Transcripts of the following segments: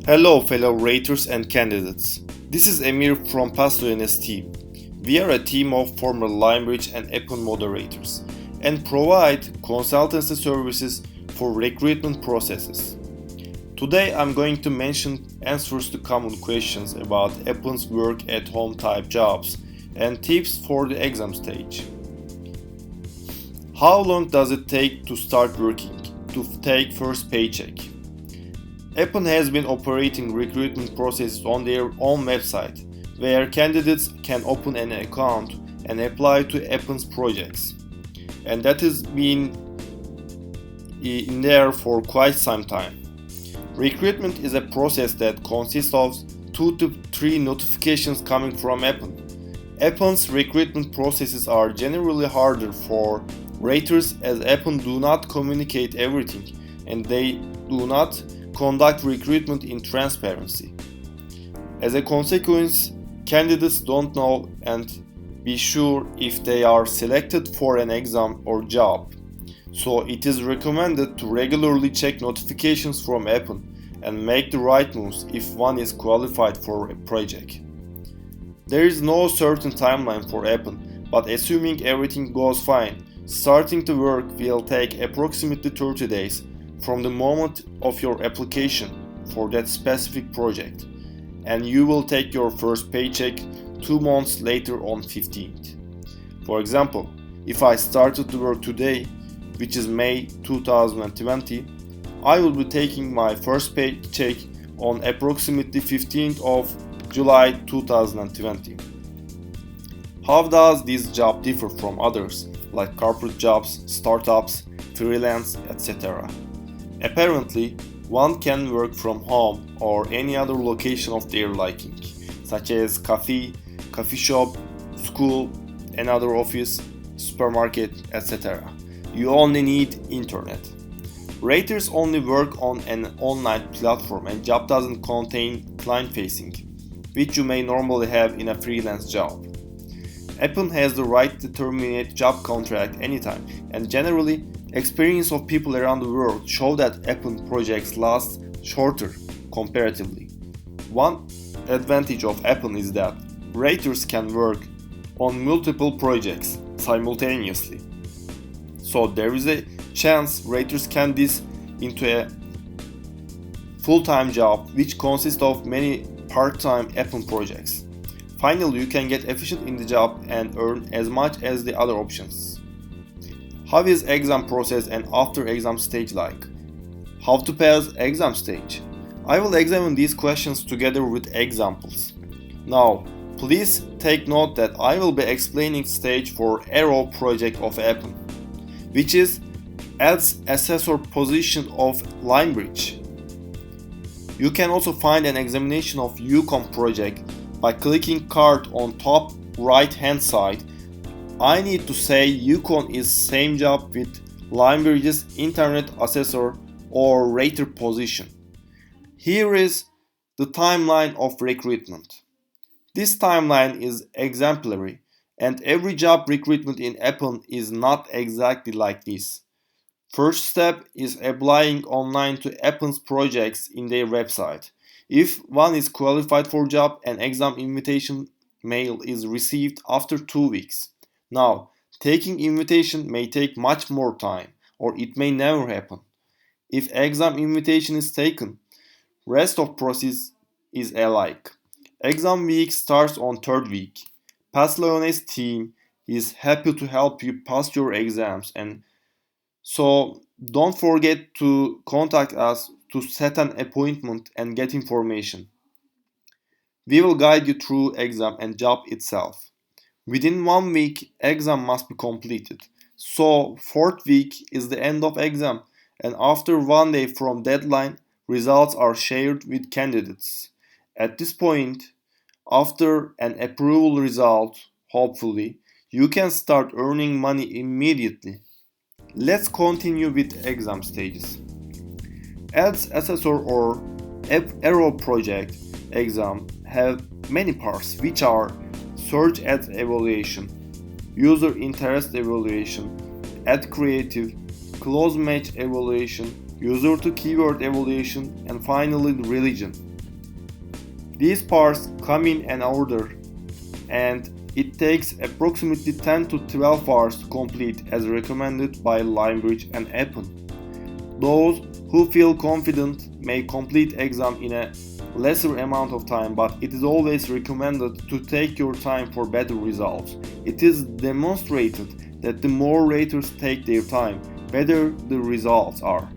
Hello fellow raters and candidates. This is Emir from PastoNS team. We are a team of former Lionbridge and Appen moderators and provide consultancy services for recruitment processes. Today I'm going to mention answers to common questions about Appen's work at home type jobs and tips for the exam stage. How long does it take to start working, to take first paycheck? Appen has been operating recruitment processes on their own website, where candidates can open an account and apply to Appen's projects. And that has been in there for quite some time. Recruitment is a process that consists of 2 to 3 notifications coming from Appen. Appen's recruitment processes are generally harder for raters as Appen do not communicate everything and they do not conduct recruitment in transparency. As a consequence, candidates don't know and be sure if they are selected for an exam or job. So it is recommended to regularly check notifications from Appen and make the right moves if one is qualified for a project. There is no certain timeline for Appen, but assuming everything goes fine, starting to work will take approximately 30 days from the moment of your application for that specific project, and you will take your first paycheck 2 months later on 15th. For example, if I started to work today, which is May 2020, I will be taking my first paycheck on approximately 15th of July 2020. How does this job differ from others like corporate jobs, startups, freelance, etc.? Apparently, one can work from home or any other location of their liking, such as coffee shop, school, another office, supermarket, etc. You only need internet. Raters only work on an online platform and job doesn't contain client facing, which you may normally have in a freelance job. Appen has the right to terminate job contract anytime, and generally experience of people around the world show that Appen projects last shorter comparatively. One advantage of Appen is that raters can work on multiple projects simultaneously. So there is a chance raters can this into a full-time job which consists of many part-time Appen projects. Finally, you can get efficient in the job and earn as much as the other options. How is exam process and after exam stage like? How to pass exam stage? I will examine these questions together with examples. Now, please take note that I will be explaining stage for Aero project of Appen, which is as Assessor position of Lionbridge. You can also find an examination of eopns project by clicking card on top right hand side. I need to say eopns is same job with Lionbridge's Internet Assessor or Rater position. Here is the timeline of recruitment. This timeline is exemplary and every job recruitment in Appen is not exactly like this. First step is applying online to Appen's projects in their website. If one is qualified for job, an exam invitation mail is received after 2 weeks. Now, taking invitation may take much more time, or it may never happen. If exam invitation is taken, rest of process is alike. Exam week starts on 3rd week. PastoNS team is happy to help you pass your exams, and so don't forget to contact us to set an appointment and get information. We will guide you through exam and job itself. Within 1 week, exam must be completed. So 4th week is the end of exam, and after 1 day from deadline, results are shared with candidates. At this point, after an approval result, hopefully, you can start earning money immediately. Let's continue with exam stages. As Assessor or Aero project exam have many parts which are search ads evaluation, user interest evaluation, ad creative, close match evaluation, user to keyword evaluation, and finally religion. These parts come in an order, and it takes approximately 10 to 12 hours to complete as recommended by Lionbridge and Appen. Those who feel confident may complete exam in a lesser amount of time, but it is always recommended to take your time for better results. It is demonstrated that the more raters take their time, better the results are.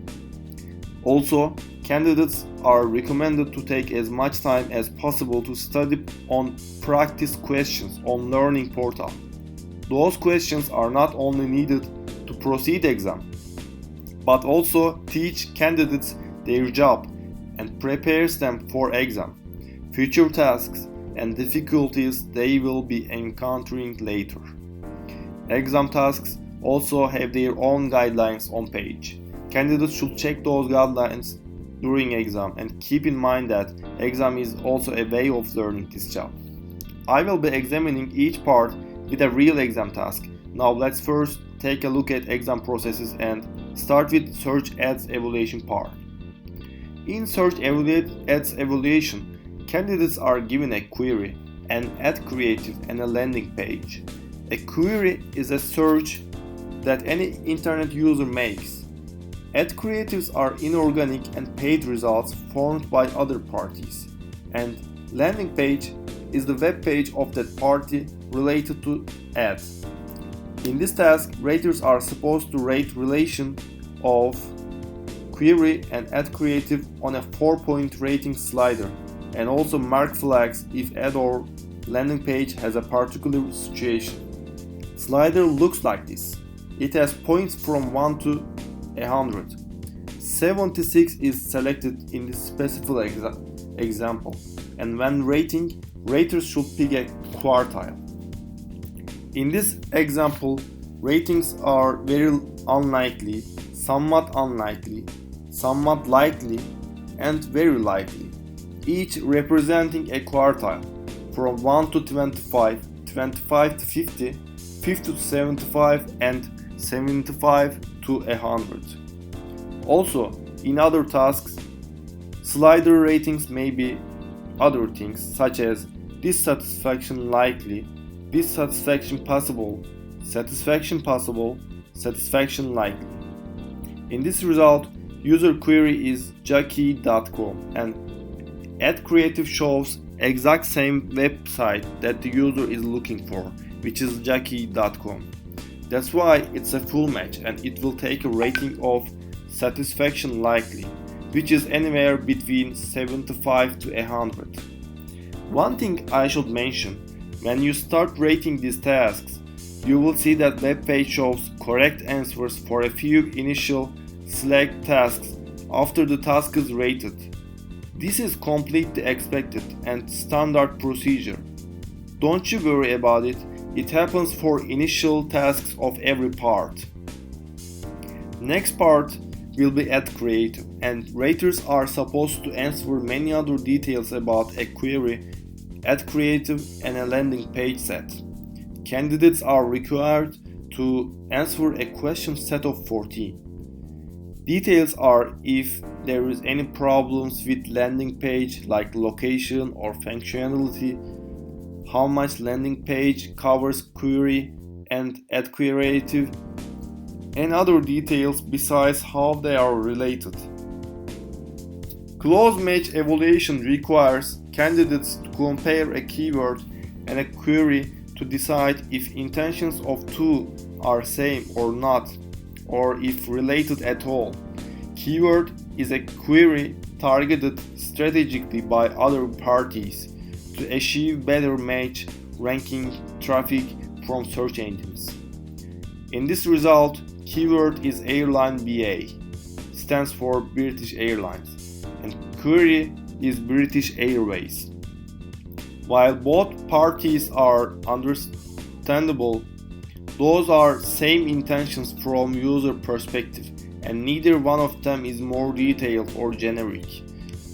Also, candidates are recommended to take as much time as possible to study on practice questions on Learning Portal. Those questions are not only needed to proceed exam, but also teach candidates their job and prepares them for exam, future tasks, and difficulties they will be encountering later. Exam tasks also have their own guidelines on page. Candidates should check those guidelines during exam and keep in mind that exam is also a way of learning this job. I will be examining each part with a real exam task. Now let's first take a look at exam processes and start with search ads evaluation part. In search ads evaluation, candidates are given a query, an ad creative, and a landing page. A query is a search that any internet user makes. Ad creatives are inorganic and paid results formed by other parties, and landing page is the web page of that party related to ads. In this task, raters are supposed to rate relation of query and ad creative on a 4-point rating slider, and also mark flags if ad or landing page has a particular situation. Slider looks like this. It has points from 1 to 100. 76 is selected in this specific example, and when rating, raters should pick a quartile. In this example, ratings are very unlikely, somewhat unlikely, somewhat likely, and very likely, each representing a quartile from 1 to 25, 25 to 50, 50 to 75, and 75 to 100. Also, in other tasks, slider ratings may be other things such as dissatisfaction likely, dissatisfaction possible, satisfaction possible, satisfaction likely. In this result, user query is jockey.com and ad creative shows exact same website that the user is looking for, which is jockey.com. That's why it's a full match and it will take a rating of satisfaction likely, which is anywhere between 75 to 100. One thing I should mention, when you start rating these tasks, you will see that web page shows correct answers for a few initial select tasks after the task is rated. This is completely expected and standard procedure. Don't you worry about it, it happens for initial tasks of every part. Next part will be ad creative, and raters are supposed to answer many other details about a query, ad creative, and a landing page set. Candidates are required to answer a question set of 14. Details are if there is any problems with landing page like location or functionality, how much landing page covers query and ad creative, and other details besides how they are related. Close match evaluation requires candidates to compare a keyword and a query to decide if intentions of two are same or not, or if related at all. Keyword is a query targeted strategically by other parties to achieve better match ranking traffic from search engines. In this result, keyword is airline BA, stands for British Airlines, and query is British Airways. While both parties are understandable, those are same intentions from user perspective, and neither one of them is more detailed or generic.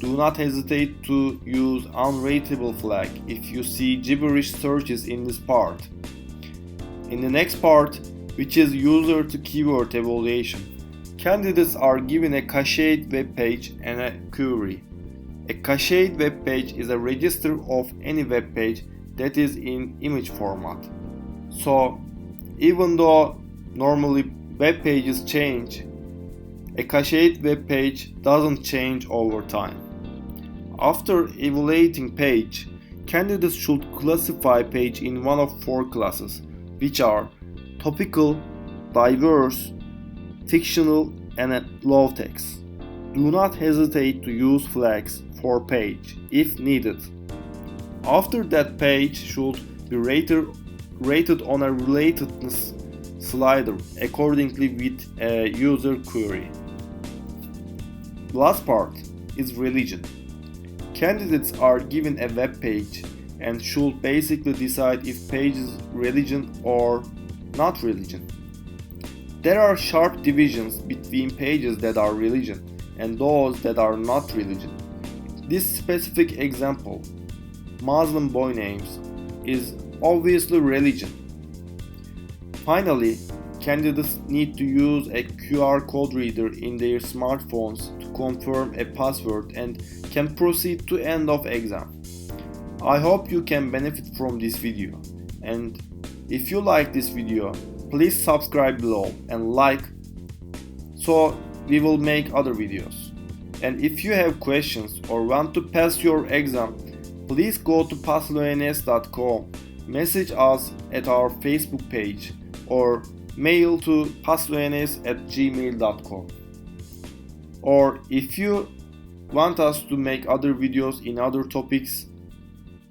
Do not hesitate to use unrateable flag if you see gibberish searches in this part. In the next part, which is user to keyword evaluation, candidates are given a cached web page and a query. A cached web page is a register of any web page that is in image format. So, even though normally web pages change, a cached web page doesn't change over time. After evaluating page, candidates should classify page in one of 4 classes, which are topical, diverse, fictional, and low text. Do not hesitate to use flags for page if needed. After that, page should be rated on a relatedness slider accordingly with a user query. The last part is religion. Candidates are given a web page and should basically decide if page is religion or not religion. There are sharp divisions between pages that are religion and those that are not religion. This specific example, Muslim boy names, is obviously religion. Finally, candidates need to use a QR code reader in their smartphones to confirm a password and can proceed to end of exam. I hope you can benefit from this video, and if you like this video, please subscribe below and like so we will make other videos. And if you have questions or want to pass your exam, please go to passliones.com, message us at our Facebook page, or mail to passliones@gmail.com. Or if you want us to make other videos in other topics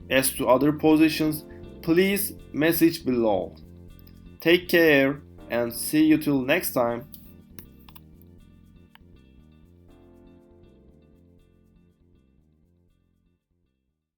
as to other positions, please message below. Take care and see you till next time.